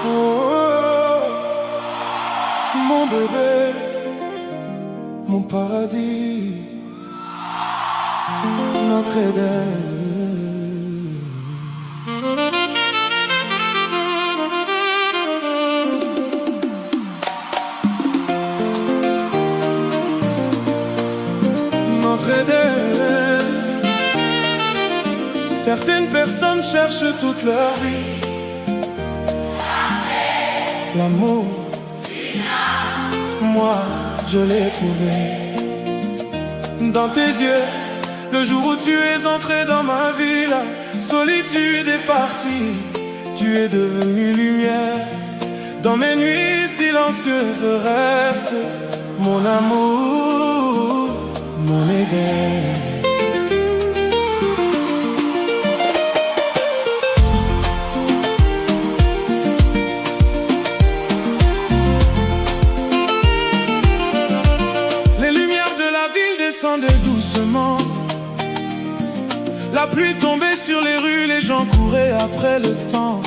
Oh, mon bébé, mon paradis, notre Éden. Notre Éden. Certaines personnes cherchent toute leur vie l'amour, moi je l'ai trouvé dans tes yeux. Le jour où tu es entré dans ma vie, la solitude est partie. Tu es devenu lumière. Dans mes nuits silencieuses reste mon amour, mon Éden. Descendait doucement, la pluie tombait sur les rues, les gens couraient après le temps.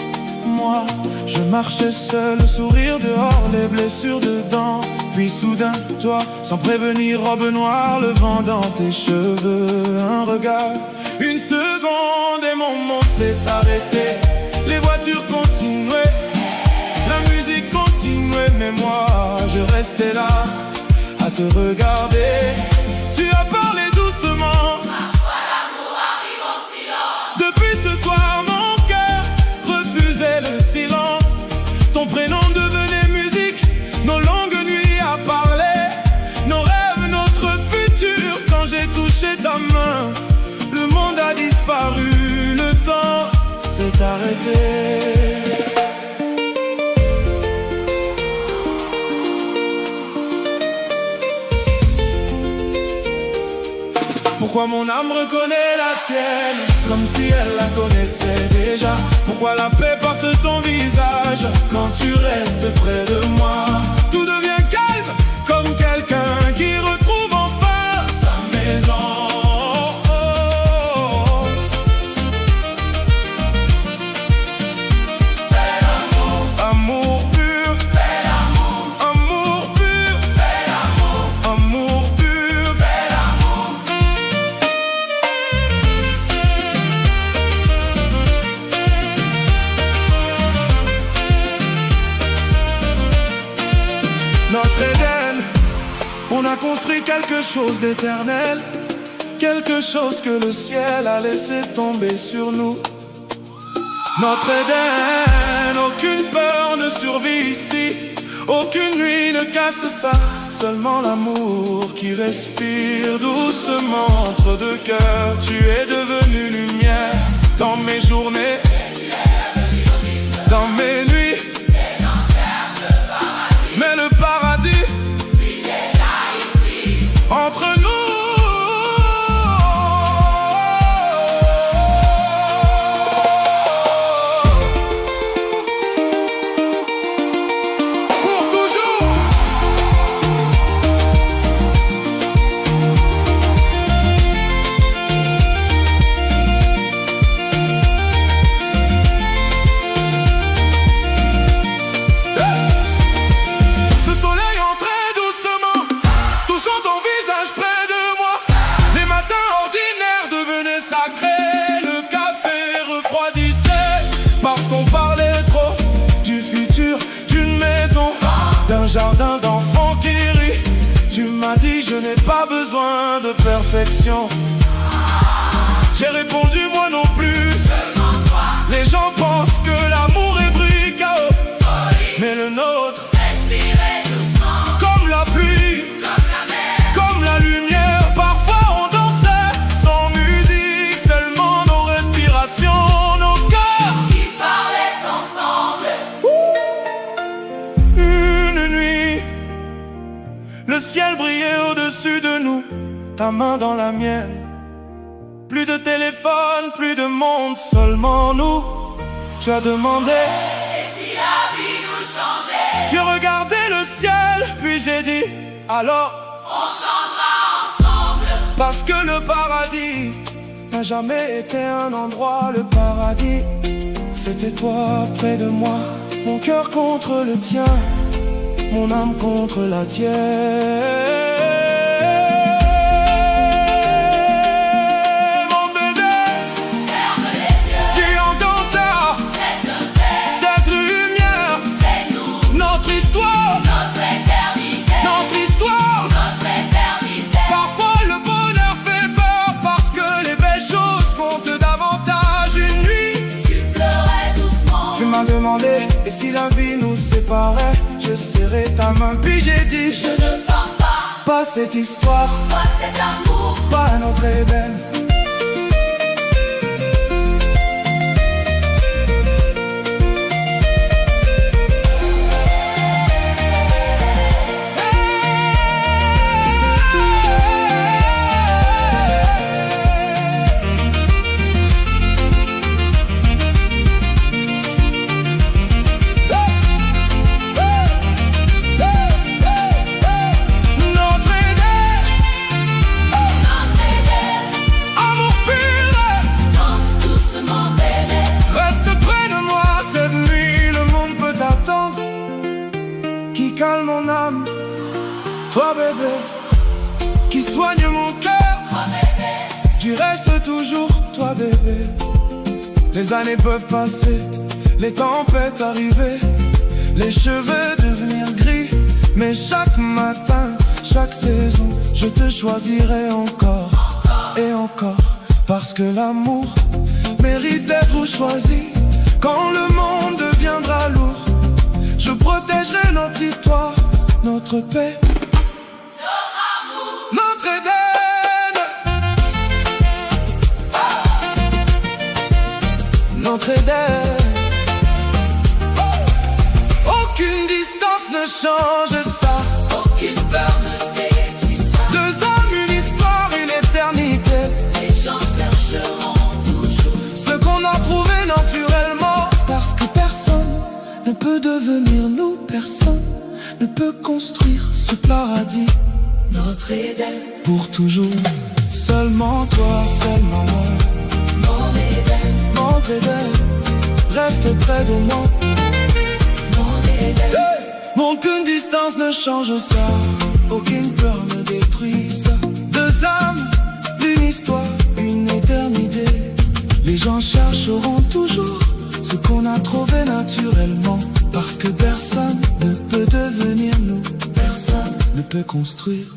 Moi, je marchais seul, le sourire dehors, les blessures dedans. Puis soudain, toi, sans prévenir, robe noire, le vent dans tes cheveux. Un regard, une seconde et mon monde s'est arrêté. Les voitures continuaient, la musique continuait, mais moi, je restais là, à te regarder. Tu as parlé doucement. Parfois l'amour arrive en silence. Depuis ce soir, mon cœur refusait le silence. Ton prénom devenait musique, nos longues nuits à parler, nos rêves, notre futur. Quand j'ai touché ta main, le monde a disparu, le temps s'est arrêté. Pourquoi mon âme reconnaît la tienne, comme si elle la connaissait déjà? Pourquoi la paix porte ton visage, quand tu restes près de moi? Tout devient calme, comme quelqu'un qui retrouve enfin sa maison. Bel amour, Amour pur, bel amour, amour pur, bel amour, amour pur. bel amour. Notre Éden, on a construit quelque chose d'éternel, quelque chose que le ciel a laissé tomber sur nous. Notre Éden, aucune peur ne survit ici, aucune nuit ne casse ça, seulement l'amour qui respire doucement entre deux cœurs. Tu es devenu lumière dans mes journées, dans mes nuits. Mais le paradis, Il est là ici. entre nous. Pour toujours. Ce soleil entrait doucement, touchant ton visage près de moi. Les matins ordinaires devenaient sacrés, le café refroidissait, parce qu'on parlait trop du futur, d'une maison, d'un jardin d'enfants qui rit. Tu m'as dit je n'ai pas besoin de perfection. J'ai répondu moi non plus. Seulement toi, Les gens pensent que l'amour est bricao, folie, mais le nôtre, respirez doucement, comme la pluie, comme la mer. comme la lumière. Parfois on dansait sans musique, seulement nos respirations, nos cœurs. Qui parlaient ensemble. Une nuit, le ciel brillait au-dessus de nous, ta main dans la mienne. Plus de téléphone, plus de monde, seulement nous. Tu as demandé, Et si la vie nous changeait, j'ai regardé le ciel, puis j'ai dit, alors, on changera ensemble. parce que le paradis n'a jamais été un endroit, le paradis. C'était toi près de moi, mon cœur contre le tien, mon âme contre la tienne. Et si la vie nous séparait, je serrais ta main, puis j'ai dit: je ne pars pas cette histoire, pas cet amour, pas notre Éden. Calme mon âme, toi bébé, qui soigne mon cœur, toi bébé, tu restes toujours, toi bébé. Les années peuvent passer, les tempêtes arriver, les cheveux devenir gris, mais chaque matin, chaque saison, je te choisirai encore et encore, parce que l'amour mérite d'être choisi. Quand le monde deviendra lourd, je protégerai notre histoire, notre paix, notre amour, notre Éden. Notre Éden. Aucune distance ne change ça, aucune peur ne détruit ça. Deux âmes, une histoire, une éternité. Les gens chercheront toujours ce qu'on a trouvé naturellement, parce que personne ne peut devenir nous, personne ne peut construire ce paradis, notre Éden, pour toujours. Seulement toi, seulement moi, mon Éden, notre Éden. Reste près de moi, mon Éden. hey! Aucune distance ne change ça, aucune peur ne détruit ça. Deux âmes, une histoire, une éternité. Les gens chercheront toujours ce qu'on a trouvé naturellement, parce que personne ne peut devenir nous, personne ne peut construire